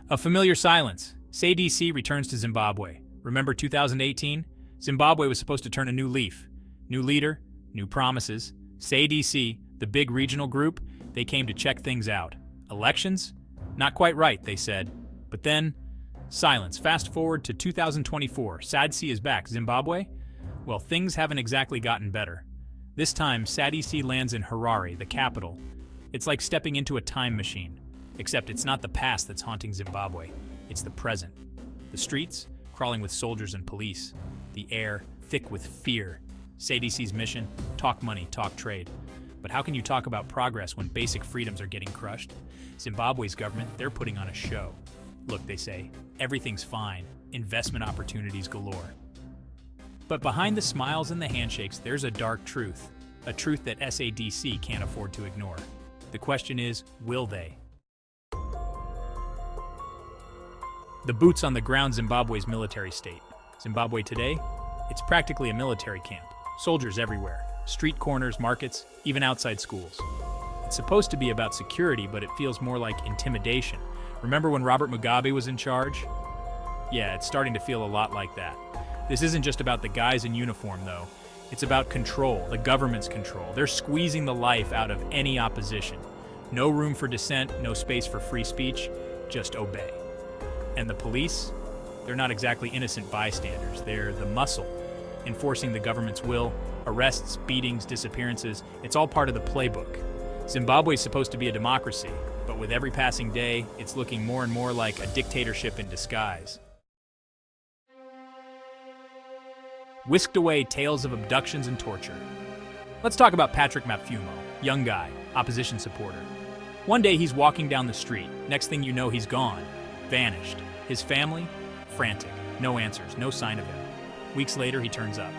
A familiar silence. Sadc returns to Zimbabwe. Remember 2018? Zimbabwe was supposed to turn a new leaf. New leader, new promises. Sadc, the big regional group, they came to check things out. Elections? Not quite right, they said. But then, silence. Fast forward to 2024. Sadc is back. Zimbabwe? Well, things haven't exactly gotten better. This time, Sadc lands in Harare, the capital. It's like stepping into a time machine. Except it's not the past that's haunting Zimbabwe. It's the present. The streets, crawling with soldiers and police. The air, thick with fear. Sadc's mission, talk money, talk trade. But how can you talk about progress when basic freedoms are getting crushed? Zimbabwe's government, they're putting on a show. Look, they say, everything's fine. Investment opportunities galore. But behind the smiles and the handshakes, there's a dark truth. A truth that Sadc can't afford to ignore. The question is, will they? The boots on the ground Zimbabwe's military state. Zimbabwe today? It's practically a military camp. Soldiers everywhere. Street corners, markets, even outside schools. It's supposed to be about security, but it feels more like intimidation. Remember when Robert Mugabe was in charge? Yeah, it's starting to feel a lot like that. This isn't just about the guys in uniform, though. It's about control, the government's control. They're squeezing the life out of any opposition. No room for dissent, no space for free speech, just obey. And the police? They're not exactly innocent bystanders. They're the muscle, enforcing the government's will. Arrests, beatings, disappearances, it's all part of the playbook. Zimbabwe's supposed to be a democracy, but with every passing day, it's looking more and more like a dictatorship in disguise. Whisked away tales of abductions and torture. Let's talk about Patrick Mapfumo, young guy, opposition supporter. One day he's walking down the street. Next thing you know, he's gone. Vanished. His family? Frantic. No answers, no sign of him. Weeks later, he turns up.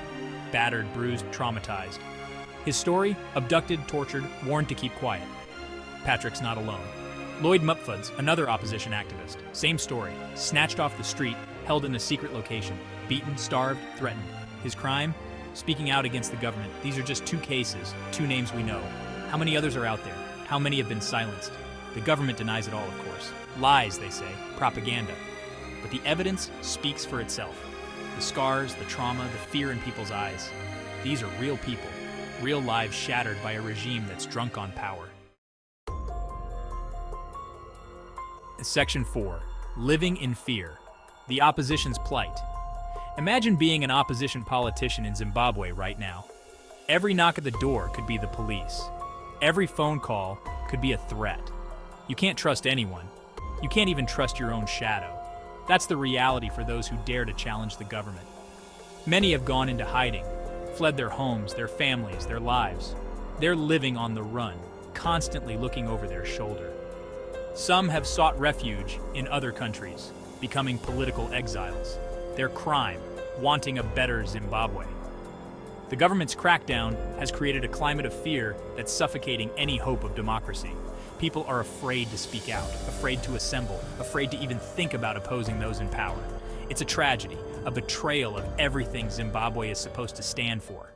Battered, bruised, traumatized. His story? Abducted, tortured, warned to keep quiet. Patrick's not alone. Lloyd Mupfud's, another opposition activist. Same story. Snatched off the street, held in a secret location. Beaten, starved, threatened. His crime? Speaking out against the government. These are just two cases, two names we know. How many others are out there? How many have been silenced? The government denies it all, of course. Lies, they say. Propaganda. But the evidence speaks for itself. The scars, the trauma, the fear in people's eyes. These are real people. Real lives shattered by a regime that's drunk on power. Section 4. Living in fear. The opposition's plight. Imagine being an opposition politician in Zimbabwe right now. Every knock at the door could be the police. Every phone call could be a threat. You can't trust anyone. You can't even trust your own shadow. That's the reality for those who dare to challenge the government. Many have gone into hiding, fled their homes, their families, their lives. They're living on the run, constantly looking over their shoulder. Some have sought refuge in other countries, becoming political exiles. Their crime, wanting a better Zimbabwe. The government's crackdown has created a climate of fear that's suffocating any hope of democracy. People are afraid to speak out, afraid to assemble, afraid to even think about opposing those in power. It's a tragedy, a betrayal of everything Zimbabwe is supposed to stand for.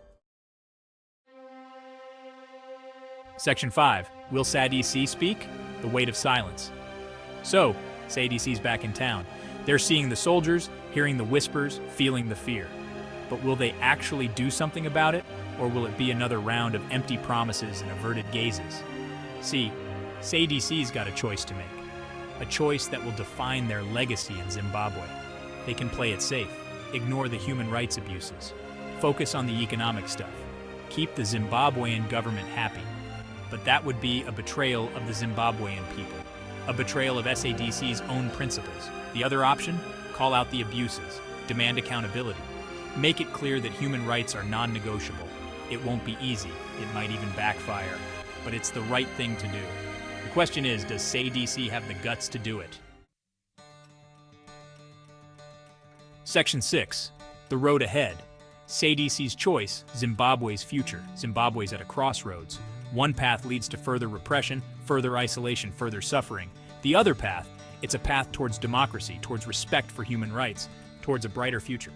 Section 5. Will Sadc speak? The weight of silence. So, Sadc's back in town. They're seeing the soldiers, hearing the whispers, feeling the fear. But will they actually do something about it, or will it be another round of empty promises and averted gazes? See, Sadc's got a choice to make. A choice that will define their legacy in Zimbabwe. They can play it safe, ignore the human rights abuses, focus on the economic stuff, keep the Zimbabwean government happy. But that would be a betrayal of the Zimbabwean people, a betrayal of Sadc's own principles. The other option? Call out the abuses, demand accountability, make it clear that human rights are non-negotiable. It won't be easy, it might even backfire, but it's the right thing to do. The question is, does Sadc have the guts to do it? Section 6. The road ahead. Sadc's choice, Zimbabwe's future. Zimbabwe's at a crossroads. One path leads to further repression, further isolation, further suffering. The other path, it's a path towards democracy, towards respect for human rights, towards a brighter future.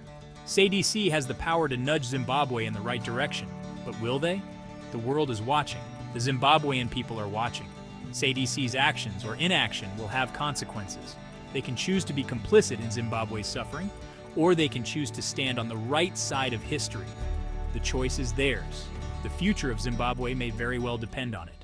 Sadc has the power to nudge Zimbabwe in the right direction. But will they? The world is watching. The Zimbabwean people are watching. Sadc's actions or inaction will have consequences. They can choose to be complicit in Zimbabwe's suffering, or they can choose to stand on the right side of history. The choice is theirs. The future of Zimbabwe may very well depend on it.